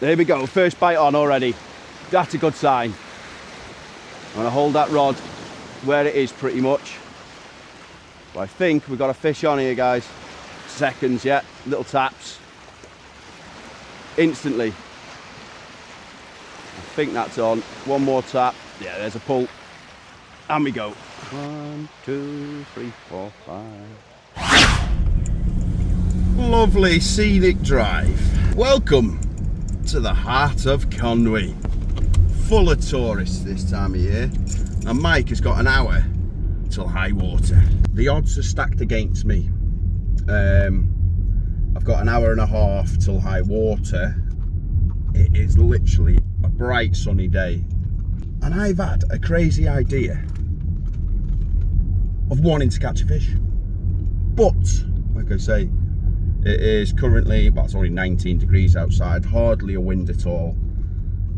There we go, first bite on already. That's a good sign. I'm gonna hold that rod where it is pretty much. But I think we've got a fish on here, guys. Seconds, yeah, little taps. Instantly. I think that's on. One more tap. Yeah, there's a pull. And we go. 1, 2, 3, 4, 5. Lovely scenic drive. Welcome to the heart of Conwy. Full of tourists this time of year. And Mike has got an hour till high water. The odds are stacked against me. I've got an hour and a half till high water. It is literally a bright sunny day. And I've had a crazy idea of wanting to catch a fish. But, like I say, it is currently, well, it's only 19 degrees outside, hardly a wind at all.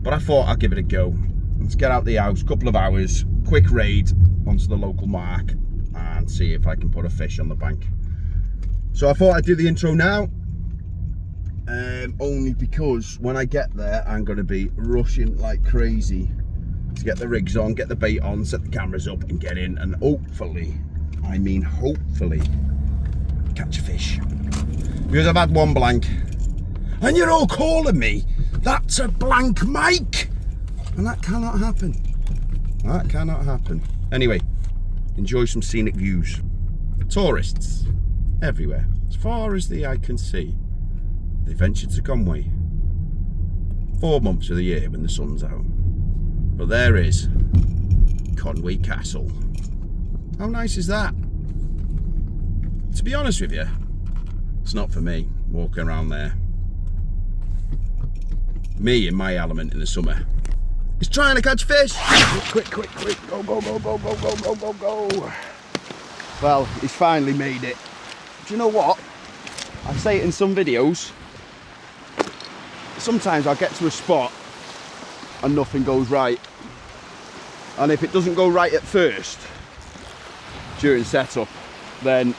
But I thought I'd give it a go. Let's get out the house, couple of hours, quick raid onto the local mark and see if I can put a fish on the bank. So I thought I'd do the intro now, only because when I get there, I'm going to be rushing like crazy to get the rigs on, get the bait on, set the cameras up and get in and hopefully, I mean hopefully, catch a fish. Because I've had one blank and you're all calling me, that's a blank Mike, and that cannot happen. That cannot happen. Anyway, enjoy some scenic views. Tourists everywhere, as far as the eye can see. They venture to Conwy 4 months of the year when the sun's out. But there is Conwy Castle. How nice is that? To be honest with you, it's not for me walking around there. Me in my element in the summer is trying to catch fish. Quick, quick, quick, go, go, go, go, go, go, go, go, go. Well, he's finally made it. Do you know what? I say it in some videos. Sometimes I'll get to a spot and nothing goes right. And if it doesn't go right at first, during setup, then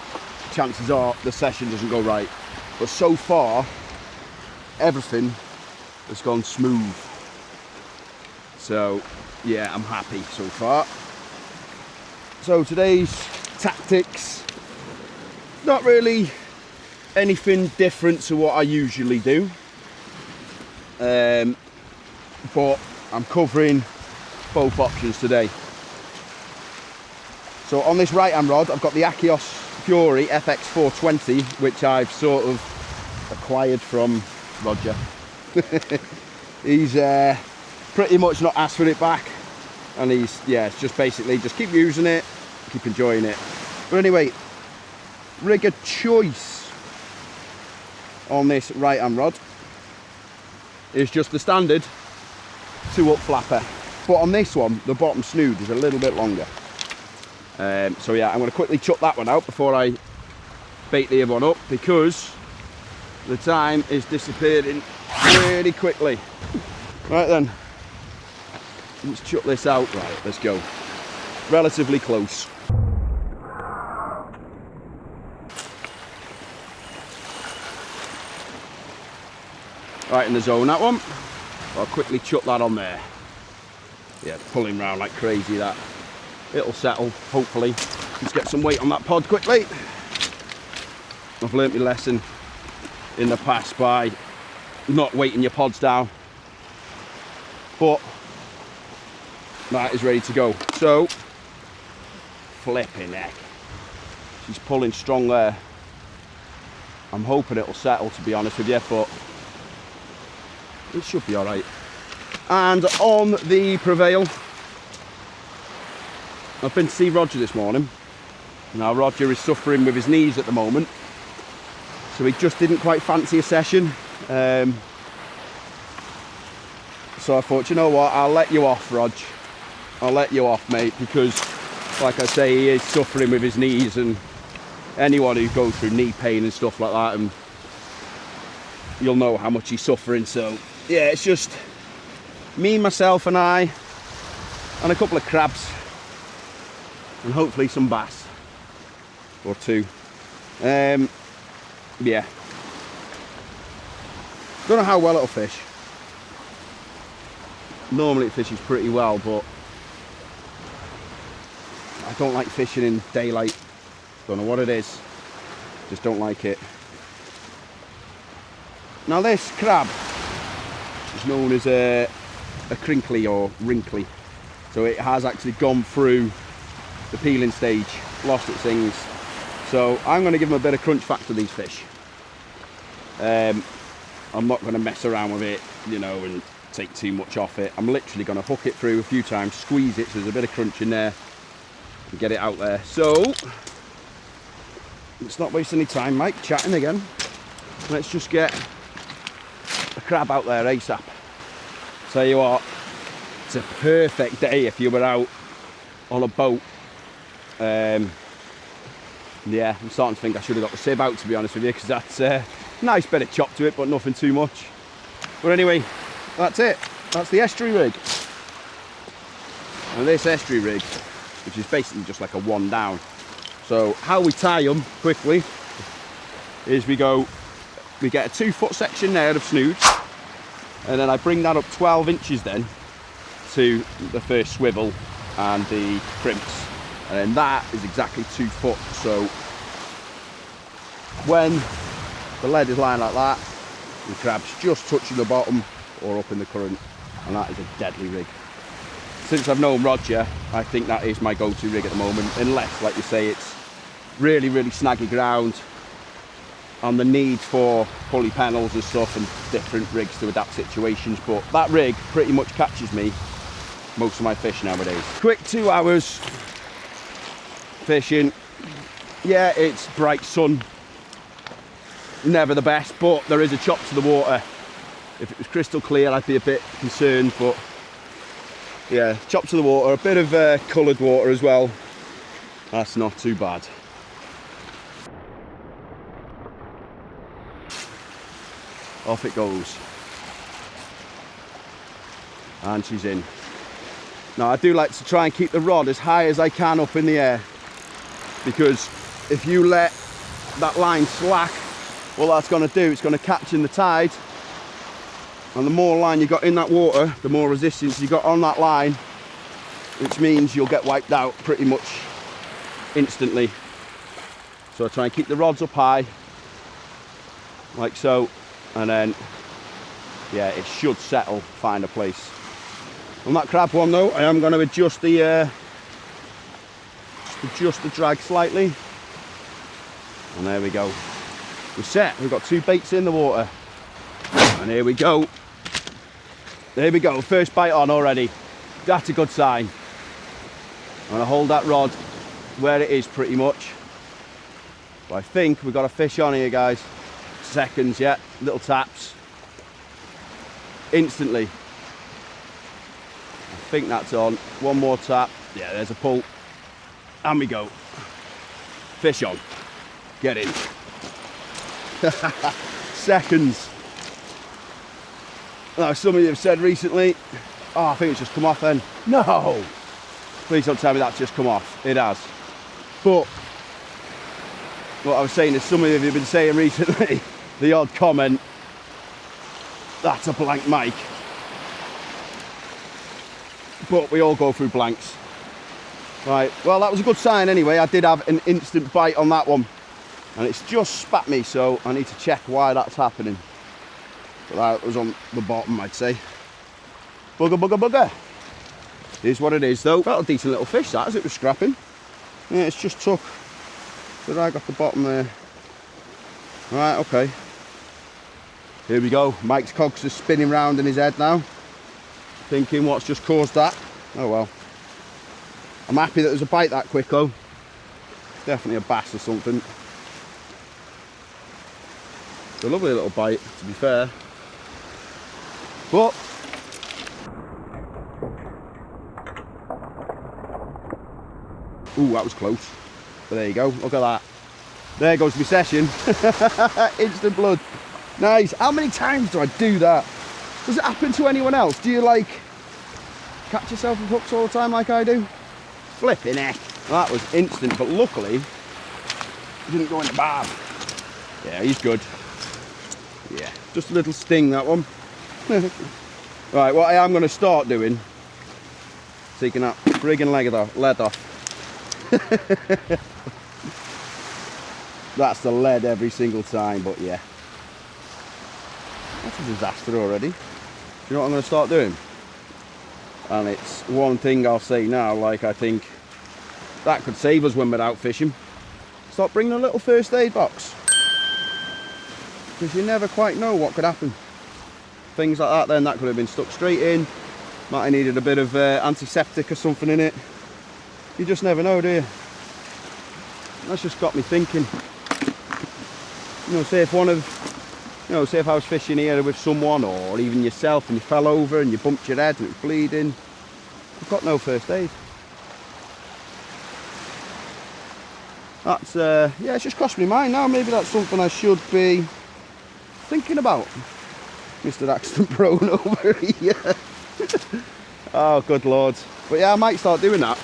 chances are the session doesn't go right. But so far, everything has gone smooth. So, yeah, I'm happy so far. So today's tactics, not really anything different to what I usually do, but I'm covering both options today. So on this right hand rod I've got the Achios Fury FX420, which I've sort of acquired from Roger. He's pretty much not asked for it back, and he's, yeah, it's just basically just keep using it, keep enjoying it. But anyway, rigger choice on this right hand rod is just the standard 2-up flapper, but on this one the bottom snood is a little bit longer. So yeah, I'm going to quickly chuck that one out before I bait the other one up, because the time is disappearing really quickly. Right then, let's chuck this out. Right, let's go. Relatively close. Right in the zone, that one. I'll quickly chuck that on there. Yeah, pulling round like crazy, that. It'll settle, hopefully. Let's get some weight on that pod quickly. I've learnt my lesson in the past by not weighting your pods down. But that is ready to go. So, flipping heck. She's pulling strong there. I'm hoping it'll settle, to be honest with you, but it should be all right. And on the Prevail, I've been to see Roger this morning. Now Roger is suffering with his knees at the moment, so he just didn't quite fancy a session. So I thought, you know what, I'll let you off, Rog. I'll let you off, mate, because like I say, he is suffering with his knees, and anyone who goes through knee pain and stuff like that, and you'll know how much he's suffering. So yeah, it's just me, myself and I, and a couple of crabs, and hopefully some bass or two. Yeah, don't know how well it'll fish, Normally it fishes pretty well, but I don't like fishing in daylight. Don't know what it is, just don't like it. Now this crab is known as a crinkly or wrinkly. So it has actually gone through the peeling stage, lost its things. So I'm going to give them a bit of crunch factor, these fish. I'm not going to mess around with it, you know, and take too much off it. I'm literally going to hook it through a few times, squeeze it so there's a bit of crunch in there, and get it out there. So let's not waste any time, Mike, chatting again. Let's just get a crab out there ASAP. Tell you what, it's a perfect day if you were out on a boat. Yeah, I'm starting to think I should have got the sib out, to be honest with you, because that's a nice bit of chop to it, but nothing too much. But anyway, that's it. That's the estuary rig. And this estuary rig, which is basically just like a one down. So how we tie them quickly is we get a 2 foot section there of snoods, and then I bring that up 12 inches then to the first swivel and the crimps, and then that is exactly 2 foot. So when the lead is lying like that, the crab's just touching the bottom or up in the current, and that is a deadly rig. Since I've known Roger, I think that is my go-to rig at the moment, unless, like you say, it's really, really snaggy ground on the need for pulley panels and stuff and different rigs to adapt situations. But that rig pretty much catches me most of my fish nowadays. Quick 2 hours fishing. Yeah, it's bright sun, never the best, but there is a chop to the water. If it was crystal clear, I'd be a bit concerned, but yeah, chop to the water, a bit of coloured water as well. That's not too bad. Off it goes. And she's in. Now I do like to try and keep the rod as high as I can up in the air, because if you let that line slack, all that's going to do, it's going to catch in the tide, and the more line you got in that water, the more resistance you got on that line, which means you'll get wiped out pretty much instantly. So I try and keep the rods up high, like so, and then yeah, it should settle, find a place. On that crab one though, I am going to adjust the drag slightly, and there we go. We're set. We've got 2 baits in the water, and here we go. There we go, first bite on already. That's a good sign. I'm going to hold that rod where it is pretty much. But I think we've got a fish on here, guys. Seconds, yeah, little taps. Instantly. I think that's on. One more tap. Yeah, there's a pull. And we go. Fish on. Get in. Seconds. Now, some of you have said recently, oh, I think it's just come off then. No! Please don't tell me that's just come off. It has. But what I was saying is, some of you have been saying recently, the odd comment, that's a blank mic. But we all go through blanks. Right, well, that was a good sign anyway. I did have an instant bite on that one, and it's just spat me, so I need to check why that's happening. But that was on the bottom, I'd say. Bugger, bugger, bugger. Here's what it is though. Felt a decent little fish that, as it was scrapping. Yeah, it's just took the rag off the bottom there. Right, okay. Here we go. Mike's cogs are spinning round in his head now, thinking what's just caused that. Oh well. I'm happy that there's a bite that quick though. Definitely a bass or something. It's a lovely little bite, to be fair. But ooh, that was close. But there you go, look at that. There goes my session. Instant blood. Nice. How many times do I do that? Does it happen to anyone else? Do you like catch yourself with hooks all the time like I do? Flipping heck. That was instant, but luckily it didn't go in the barb. Yeah, he's good. Yeah, just a little sting, that one. Right, what I am going to start doing, taking that friggin' lead off. That's the lead every single time, but yeah. That's a disaster already. Do you know what I'm going to start doing? And it's one thing I'll say now, like I think that could save us when we're out fishing. Start bringing a little first aid box. Because you never quite know what could happen. Things like that then, that could have been stuck straight in. Might have needed a bit of antiseptic or something in it. You just never know, do you? That's just got me thinking. You know, say if say if I was fishing here with someone or even yourself and you fell over and you bumped your head and it was bleeding, you've got no first aid. That's, yeah, it's just crossed my mind now. Maybe that's something I should be thinking about. Mr. Accident Prone over here. Oh, good Lord. But yeah, I might start doing that.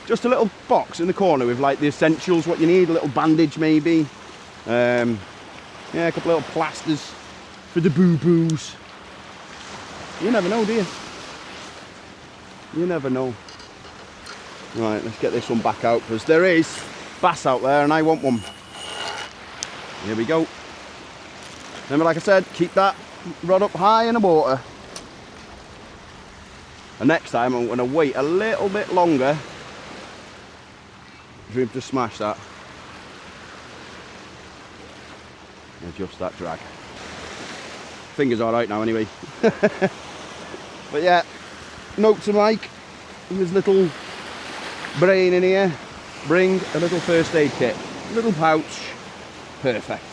Just a little box in the corner with like the essentials, what you need, a little bandage maybe. Yeah, a couple little plasters for the boo-boos. You never know, do you? You never know. Right, let's get this one back out because there is bass out there and I want one. Here we go. Remember, like I said, keep that rod up high in the water. And next time I'm going to wait a little bit longer for him to smash that. Adjust that drag. Finger's alright now anyway. But yeah, note to Mike, with his little brain in here, bring a little first aid kit. Little pouch, perfect.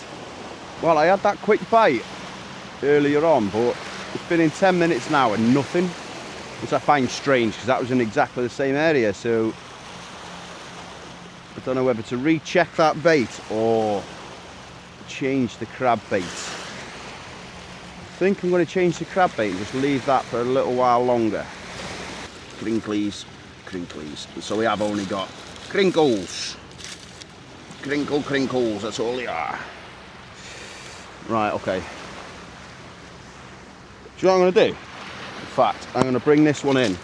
Well, I had that quick bite earlier on, but it's been in 10 minutes now and nothing, which I find strange because that was in exactly the same area. So I don't know whether to recheck that bait or change the crab bait. I think I'm going to change the crab bait and just leave that for a little while longer. Crinklies, crinklies. So we have only got crinkles. Crinkles, that's all they are. Right, okay. Do you know what I'm going to do? In fact, I'm going to bring this one in.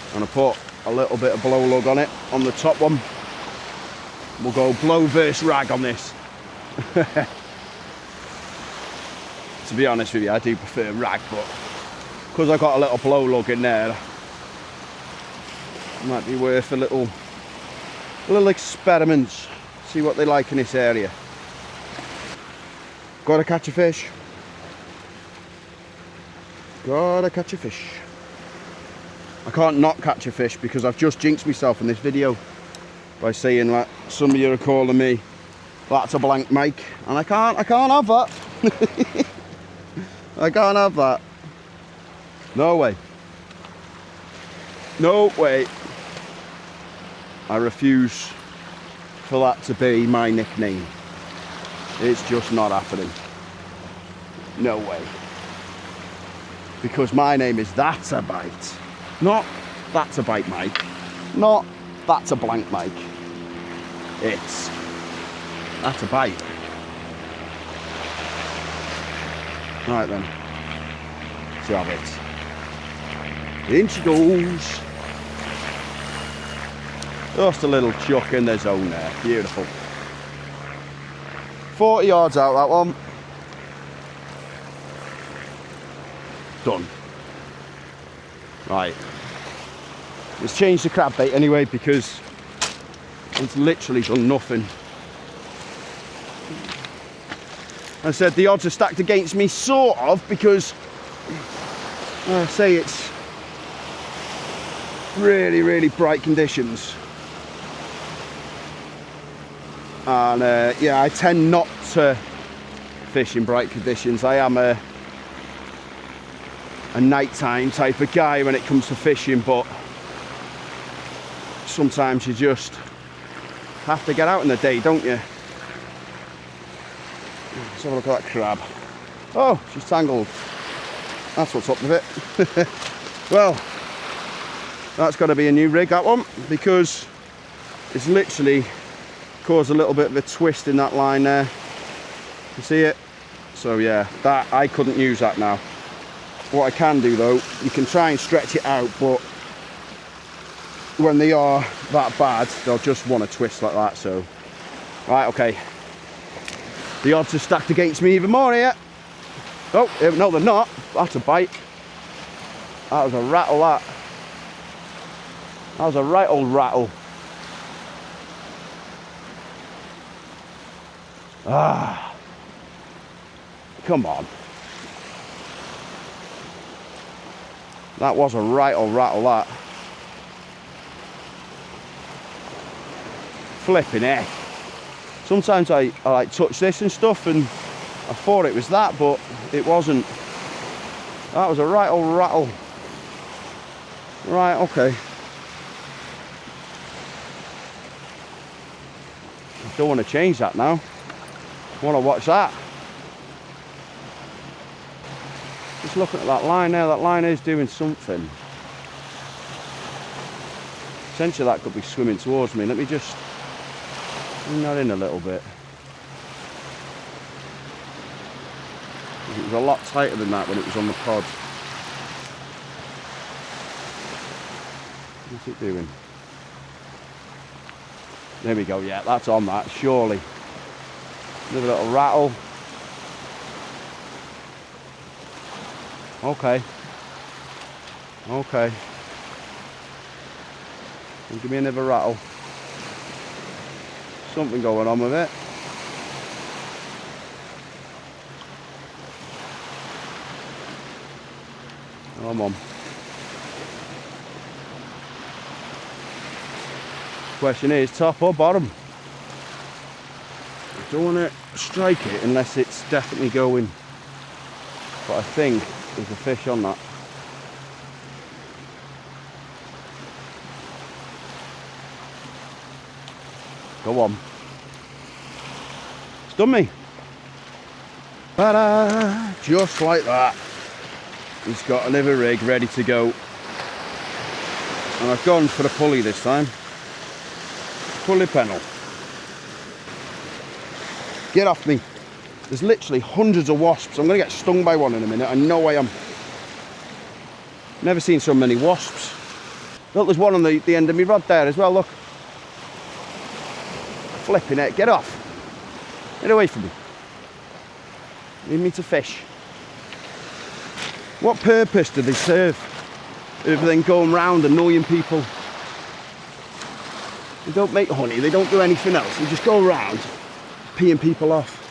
I'm going to put a little bit of blow lug on it, on the top one. We'll go blow versus rag on this. To be honest with you, I do prefer rag, but because I've got a little blow lug in there, it might be worth a little experiment. See what they like in this area. Gotta catch a fish. Gotta catch a fish. I can't not catch a fish because I've just jinxed myself in this video by saying that some of you are calling me that's a blank Mike, and I can't have that. I can't have that. No way. No way. I refuse for that to be my nickname. It's just not happening. No way. Because my name is That's a Bite. Not That's a Bite Mike. Not That's a blank Mike. It's That's a Bite. Right then. See how it. In she goes. Just a little chuck in the zone there. Beautiful. 40 yards out that one. Done. Right. Let's change the crab bait anyway because it's literally done nothing. I said the odds are stacked against me, sort of, because I say it's really, really bright conditions. And yeah, I tend not to fish in bright conditions. I am a nighttime type of guy when it comes to fishing, but sometimes you just have to get out in the day, don't you? Let's have a look at that crab. Oh, she's tangled. That's what's up with it. Well, that's got to be a new rig, that one, because it's literally caused a little bit of a twist in that line there. You see it? So yeah, that I couldn't use that now. What I can do though, you can try and stretch it out, but when they are that bad, they'll just want to twist like that. So, right, okay. The odds are stacked against me even more here. Oh, no, they're not. That's a bite. That was a rattle, that. That was a right old rattle. Ah. Come on. That was a right old rattle, that. Flipping heck. Sometimes I like touch this and stuff and I thought it was that, but it wasn't. That was a right old rattle. Right, okay. I don't want to change that now. I want to watch that. Just looking at that line there, that line is doing something. Essentially that could be swimming towards me. Let me just bring that in a little bit. It was a lot tighter than that when it was on the pod. What's it doing? There we go, yeah, that's on that, surely. Another little rattle. Okay. Okay. And give me another rattle. Something going on with it. Come on. Question is, top or bottom? I don't want to strike it unless it's definitely going. But I think there's a fish on that. Go on. It's done me. Ta-da! Just like that. He's got another rig ready to go. And I've gone for the pulley this time. Pulley pennel. Get off me. There's literally hundreds of wasps. I'm going to get stung by one in a minute. I know I am. Never seen so many wasps. Look, there's one on the end of my rod there as well, look. Flipping it. Get off. Get away from me. Leave me to fish. What purpose do they serve? Other than going round annoying people. They don't make honey, they don't do anything else. They just go around peeing people off.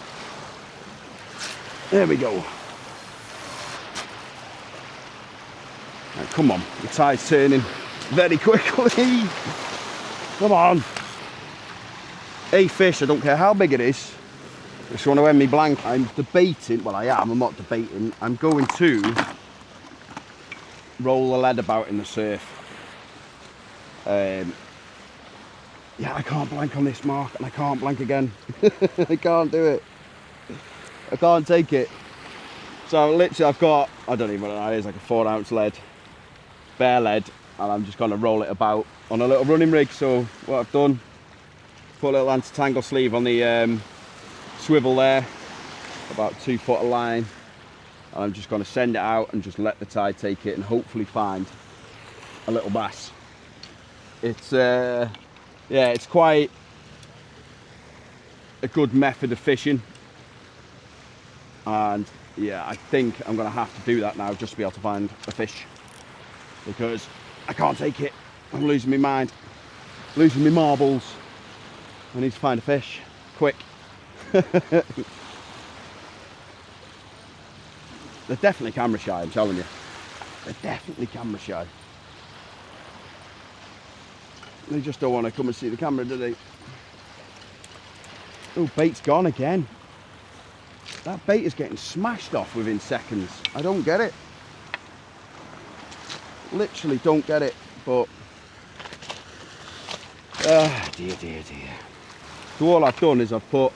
There we go. Right, come on, the tide's turning very quickly. Come on. A fish, I don't care how big it is. I just want to end me blank. I'm debating, well I'm not debating. I'm going to roll the lead about in the surf. Yeah, I can't blank on this mark, and I can't blank again. I can't do it. I can't take it. So literally I've got, I don't even know what that is, like a 4 ounce lead, bare lead, and I'm just gonna roll it about on a little running rig. So what I've done, put a little anti-tangle sleeve on the swivel there, about 2 foot of line, and I'm just gonna send it out and just let the tide take it and hopefully find a little bass. It's yeah, it's quite a good method of fishing, and yeah, I think I'm gonna have to do that now just to be able to find a fish, because I can't take it. I'm losing my mind, losing my marbles. I need to find a fish quick. They're definitely camera shy, I'm telling you. They're definitely camera shy. They just don't want to come and see the camera, do they? Oh, bait's gone again. That bait is getting smashed off within seconds. I don't get it. Literally don't get it, but... dear, dear, dear. So all I've done is I've put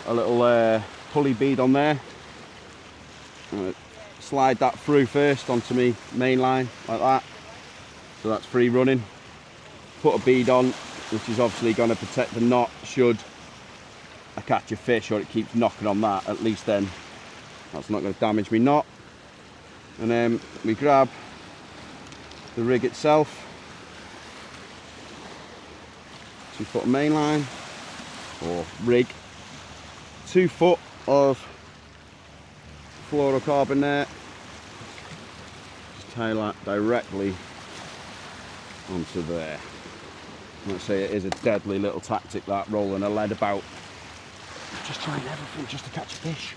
a little pulley bead on there. Slide that through first onto my main line, like that. So that's free running. Put a bead on, which is obviously going to protect the knot should I catch a fish or it keeps knocking on that. At least then that's not going to damage me knot. And then we grab the rig itself, 2 foot main line or rig, 2 foot of fluorocarbon there, just tie that directly onto there. Let's say it is a deadly little tactic, that, rolling a lead about, just trying everything just to catch a fish.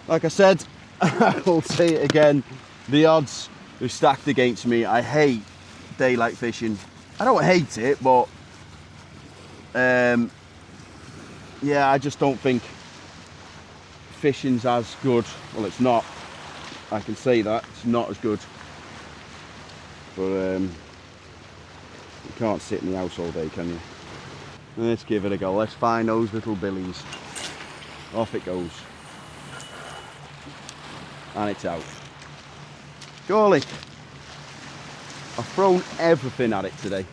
Like I said, I'll say it again, the odds are stacked against me. I hate daylight fishing. I don't hate it, but yeah, I just don't think fishing's as good. Well, it's not. I can say that it's not as good. But you can't sit in the house all day, can you? Let's give it a go. Let's find those little billies. Off it goes. And it's out. Surely. I've thrown everything at it today.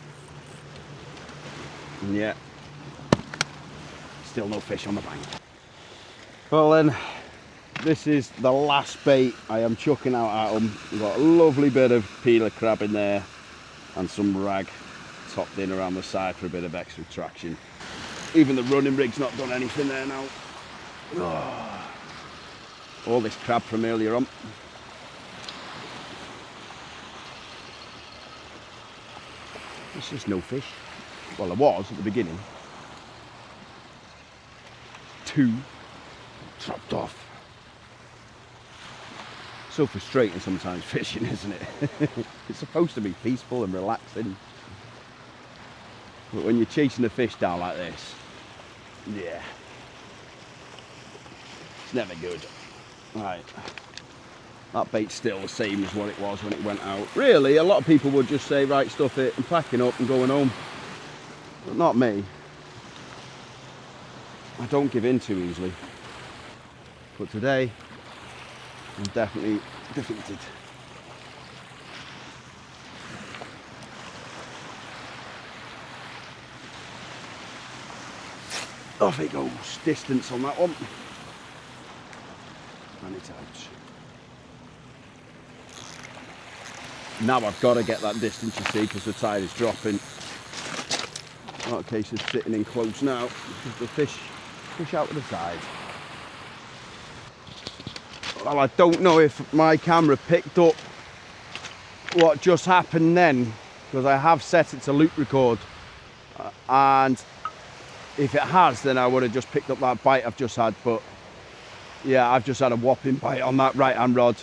And yet, still no fish on the bank. Well then, this is the last bait I am chucking out at them. We've got a lovely bit of peeler crab in there and some rag topped in around the side for a bit of extra traction. Even the running rig's not done anything there now. Oh. All this crab from earlier on. There's just no fish. Well, there was at the beginning. 2 dropped off. So frustrating sometimes fishing, isn't it? It's supposed to be peaceful and relaxing. But when you're chasing a fish down like this, yeah, it's never good. Right, that bait's still the same as what it was when it went out. Really, a lot of people would just say, right, stuff it, I'm packing up and going home. But not me. I don't give in too easily. But today, I'm definitely defeated. Off it goes, distance on that one. And it's out. Now I've got to get that distance, you see, because the tide is dropping. Not a case of sitting in close now. The fish out of the tide. Well, I don't know if my camera picked up what just happened then, because I have set it to loop record, and if it has, then I would have just picked up that bite I've just had. But yeah, I've just had a whopping bite on that right hand rod.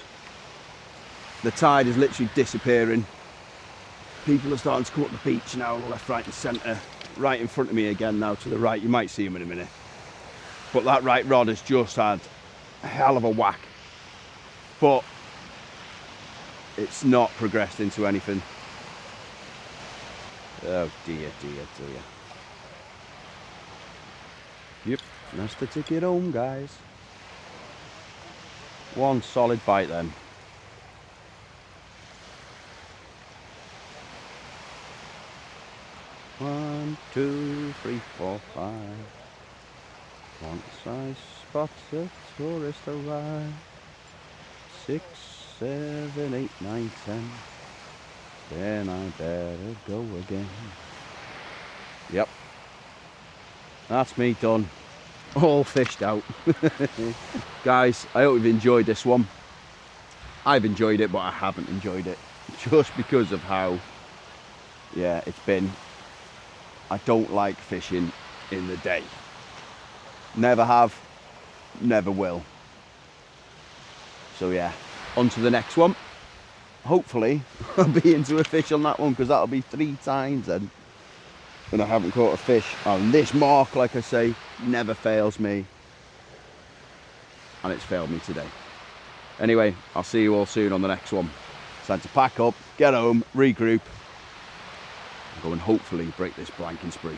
The tide is literally disappearing. People are starting to come up the beach now, left, right and centre. Right in front of me again now, to the right. You might see them in a minute. But that right rod has just had a hell of a whack. But it's not progressed into anything. Oh dear, dear, dear. Yep, that's the ticket home, guys. One solid bite then. One, 2, 3, 4, 5. Once I spot a tourist arrive. 6, 7, 8, 9, 10. Then I better go again. Yep. That's me done. All fished out. Guys, I hope you've enjoyed this one. I've enjoyed it, but I haven't enjoyed it. Just because of how, yeah, it's been. I don't like fishing in the day. Never have, never will. So yeah, on to the next one. Hopefully, I'll be into a fish on that one, because that'll be 3 times then. And I haven't caught a fish. And this mark, like I say, never fails me. And it's failed me today. Anyway, I'll see you all soon on the next one. It's time to pack up, get home, regroup, and go and hopefully break this blanking spree.